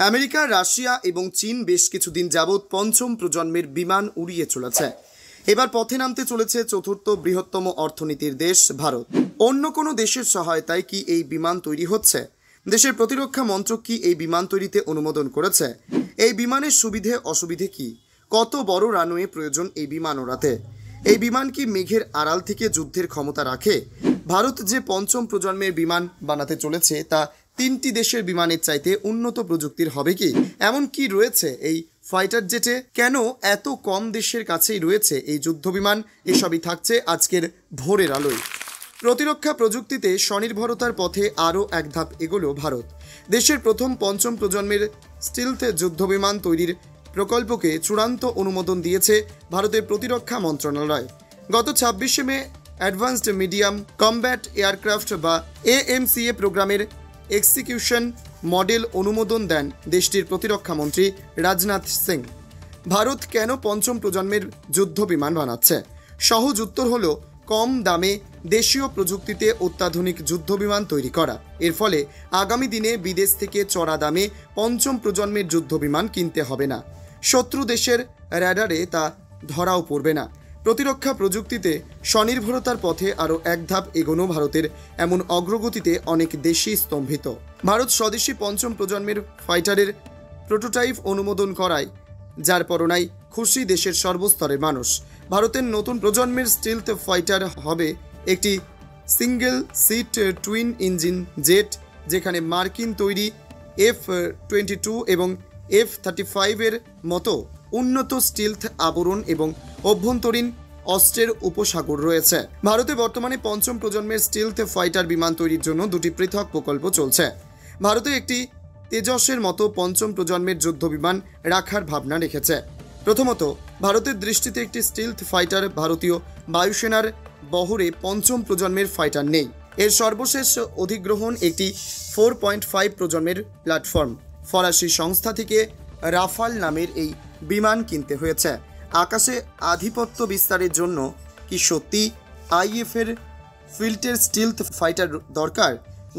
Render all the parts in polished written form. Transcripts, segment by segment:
America, Russia এবং চীন বেশ কিছুদিন যাবৎ পঞ্চম প্রজন্মের বিমান উড়িয়ে চলেছে। এবার পথে নামতে চলেছে চতুর্থ বৃহত্তম অর্থনীতির দেশ ভারত। অন্য কোনো দেশের সহায়তায় কি এই বিমান তৈরি হচ্ছে? দেশের প্রতিরক্ষা মন্ত্রক কি এই বিমান তৈরিতে অনুমোদন করেছে? এই বিমানের সুবিধে অসুবিধে কি? কত বড় রানওয়ে প্রয়োজন এই বিমান ওড়াতে? এই বিমান কি মেঘের আড়াল থেকে যুদ্ধের ক্ষমতা রাখে? ভারত যে পঞ্চম প্রজন্মের বিমান বানাতে চলেছে তা তিনটি দেশের বিমানের চাইতে উন্নত প্রযুক্তির হবে কি? এমন কি রয়েছে এই ফাইটার জেটে? কেন এত কম দেশের কাছেই রয়েছে এই যুদ্ধ বিমান? এসবই থাকছে আজকের ভোরের আলোয়। প্রতিরক্ষা প্রযুক্তিতে স্বনির্ভরতার পথে আরও এক ধাপ এগোলো ভারত। দেশের প্রথম পঞ্চম প্রজন্মের স্টিলথ যুদ্ধবিমান তৈরির প্রকল্পকে চূড়ান্ত অনুমোদন দিয়েছে ভারতের প্রতিরক্ষা মন্ত্রণালয়। গত 26শে মে অ্যাডভান্সড মিডিয়াম কমব্যাট এয়ারক্রাফট বা AMCA প্রোগ্রামের এক্সিকিউশন মডেল অনুমোদন দেন দেশটির প্রতিরক্ষা মন্ত্রী রাজনাথ সিং। ভারত কেন পঞ্চম প্রজন্মের যুদ্ধ বিমান বানাচ্ছে? সহজ উত্তর হলো কম দামে দেশীয় প্রযুক্তিতে অত্যাধুনিক যুদ্ধ বিমান তৈরি করা। এর ফলে আগামী দিনে বিদেশ থেকে চড়া দামে পঞ্চম প্রজন্মের যুদ্ধ বিমান কিনতে হবে না। শত্রু দেশের র্যাডারে তা ধরাও পড়বে না। প্রতিরক্ষা প্রযুক্তিতে স্বনির্ভরতার পথে আরও এক ধাপ এগোনো ভারতের এমন অগ্রগতিতে অনেক দেশই স্তম্ভিত। ভারত স্বদেশী পঞ্চম প্রজন্মের ফাইটারের প্রোটোটাইপ অনুমোদন করায় যার পরনাই খুশি দেশের সর্বস্তরের মানুষ। ভারতের নতুন প্রজন্মের স্টিলথ ফাইটার হবে একটি single seat twin engine jet, যেখানে মার্কিন তৈরি F-22 এবং F-35 এর মতো উন্নত স্টিলথ আবরণ এবং অভ্যন্তরীণ অস্ত্রের উপসাগর রয়েছে। ভারতে বর্তমানে পঞ্চম প্রজন্মের স্টিলথ ফাইটার বিমান তৈরির জন্য দুটি পৃথক প্রকল্প চলছে। ভারতে একটি তেজসের মতো পঞ্চম প্রজন্মের যুদ্ধ বিমান রাখার ভাবনা রেখেছে। প্রথমত, ভারতের দৃষ্টিতে একটি স্টিলথ ফাইটার ভারতীয় বায়ুসেনার বহরে পঞ্চম প্রজন্মের ফাইটার নেই। এর সর্বশেষ অধিগ্রহণ একটি 4.5 প্রজন্মের প্ল্যাটফর্ম ফরাসি সংস্থা থেকে রাফাল নামের এই বিমান কিনতে হয়েছে। আকাশে আধিপত্য বিস্তারের জন্য কি সত্যি আইএফের ফিল্টের স্টিলথ ফাইটার দরকার?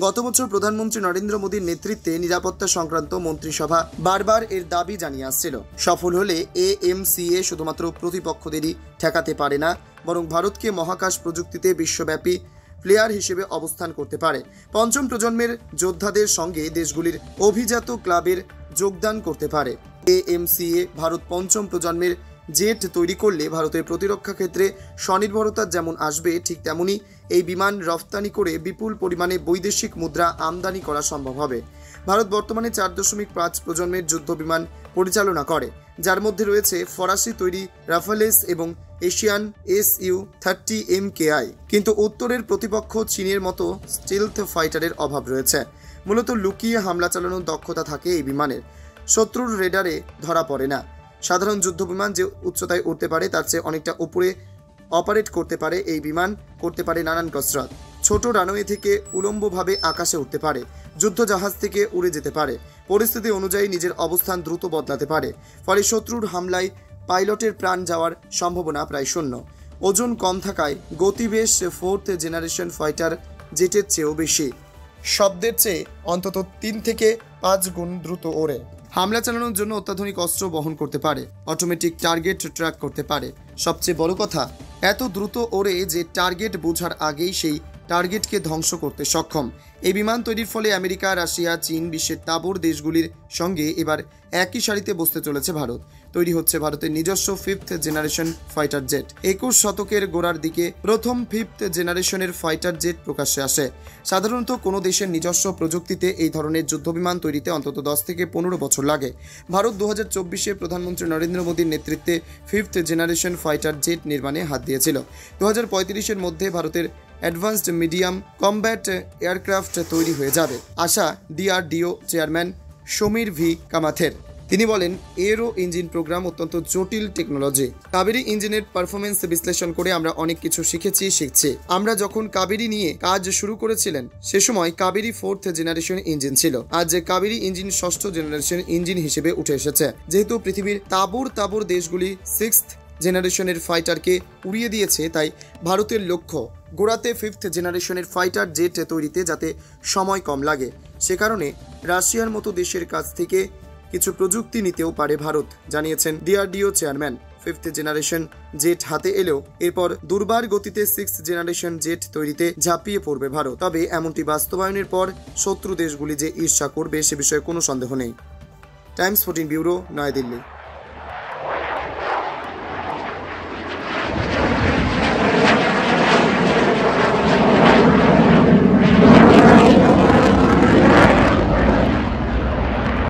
গত বছর প্রধানমন্ত্রী নরেন্দ্র মোদীর নেতৃত্বে নিরাপত্তা সংক্রান্ত মন্ত্রিসভা বারবার এর দাবি জানিয়ে আসছিল। সফল হলে AMCA শুধুমাত্র প্রতিপক্ষদেরই ঠেকাতে পারে না, বরং ভারতকে মহাকাশ প্রযুক্তিতে বিশ্বব্যাপী প্লেয়ার হিসেবে অবস্থান করতে পারে। পঞ্চম প্রজন্মের যোদ্ধাদের সঙ্গে দেশগুলির অভিজাত ক্লাবের যোগদান করতে পারে। AMCA ভারত পঞ্চম প্রজন্মের জেট তৈরি করলে ভারতের প্রতিরক্ষা ক্ষেত্রে স্বনির্ভরতা যেমন আসবে, ঠিক তেমনি এই বিমান রফতানি করে বিপুল পরিমাণে বৈদেশিক মুদ্রা আমদানি করা সম্ভব হবে। ভারত বর্তমানে 4.5 প্রজন্মের যুদ্ধ বিমান পরিচালনা করে, যার মধ্যে রয়েছে ফরাসি তৈরি রাফালেস এবং এশিয়ান Su-30 MKI। কিন্তু উত্তরের প্রতিপক্ষ চীনের মতো স্টিলথ ফাইটারের অভাব রয়েছে। মূলত লুকিয়ে হামলা চালানোর দক্ষতা থাকে এই বিমানের। শত্রুর রেডারে ধরা পড়ে না। সাধারণ যুদ্ধ বিমান যে উচ্চতায় উঠতে পারে তার চেয়ে অনেকটা উপরে অপারেট করতে পারে এই বিমান, করতে পারে নানান কসরত। ছোট রানওয়ে থেকে উলম্বভাবে আকাশে উঠতে পারে, যুদ্ধ জাহাজ থেকে উড়ে যেতে পারে, পরিস্থিতি অনুযায়ী নিজের অবস্থান দ্রুত বদলাতে পারে। ফলে শত্রুর হামলায় পাইলটের প্রাণ যাওয়ার সম্ভাবনা প্রায় শূন্য। ওজন কম থাকায় গতিবেশ 4th জেনারেশন ফাইটার জেটের চেয়েও বেশি। শব্দের চেয়ে অন্তত 3 থেকে 5 গুণ দ্রুত ওড়ে। হামলা চালানোর জন্য অত্যাধুনিক অস্ত্র বহন করতে পারে, অটোমেটিক টার্গেট ট্র্যাক করতে পারে। সবচেয়ে বড় কথা, এত দ্রুত ওড়ে যে টার্গেট বোঝার আগেই সেই টার্গেটকে ধ্বংস করতে সক্ষম। এই বিমান তৈরির ফলে আমেরিকা, রাশিয়া, চীন, বিশ্বের তাবড় দেশগুলির সঙ্গে এবার একই সারিতে বসতে চলেছে ভারত। তৈরি হচ্ছে ভারতের নিজস্ব 5th জেনারেশন ফাইটার জেট। 21 শতকের গোড়ার দিকে প্রথম 5th জেনারেশনের ফাইটার জেট প্রকাশ্যে আসে। সাধারণত কোনো দেশের নিজস্ব প্রযুক্তিতে এই ধরনের যুদ্ধবিমান তৈরিতে অন্তত 10 থেকে 15 বছর লাগে। ভারত 2024-এ প্রধানমন্ত্রী নরেন্দ্র মোদীর নেতৃত্বে 5th জেনারেশন ফাইটার জেট নির্মাণে হাত দিয়েছিল। 2035-এর মধ্যে ভারতের অ্যাডভান্সড মিডিয়াম কমব্যাট এয়ারক্রাফট তৈরি হয়ে যাবে। আশা DRDO চেয়ারম্যান সমীর ভি কামাথের। তিনি বলেন, এরো ইঞ্জিন প্রোগ্রাম অত্যন্ত জটিল টেকনোলজি। কাবেরী ইঞ্জিনের পারফরমেন্স বিশ্লেষণ করে আমরা অনেক কিছু শিখছি। আমরা যখন কাবেরী নিয়ে কাজ শুরু করেছিলেন সে সময় কাবেরী 4th জেনারেশন ইঞ্জিন ছিল। আজ Kaveri engine 6th generation engine হিসেবে উঠে এসেছে। যেহেতু পৃথিবীর তাবড় দেশগুলি 6th জেনারেশনের ফাইটারকে উড়িয়ে দিয়েছে, তাই ভারতের লক্ষ্য গোড়াতে 5th জেনারেশনের ফাইটার জেট তৈরিতে যাতে সময় কম লাগে। সে কারণে রাশিয়ার মতো দেশের কাছ থেকে কিছু প্রযুক্তি নিতেও পারে ভারত, জানিয়েছেন DRDO chairman. 5th generation jet হাতে এলেও এরপর দুর্বার গতিতে 6th জেনারেশন জেট তৈরিতে ঝাঁপিয়ে পড়বে ভারত। তবে এমনটি বাস্তবায়নের পর শত্রু দেশগুলি যে ঈর্ষা করবে সে বিষয়ে কোনো সন্দেহ নেই। Times 14 bureau, New Delhi.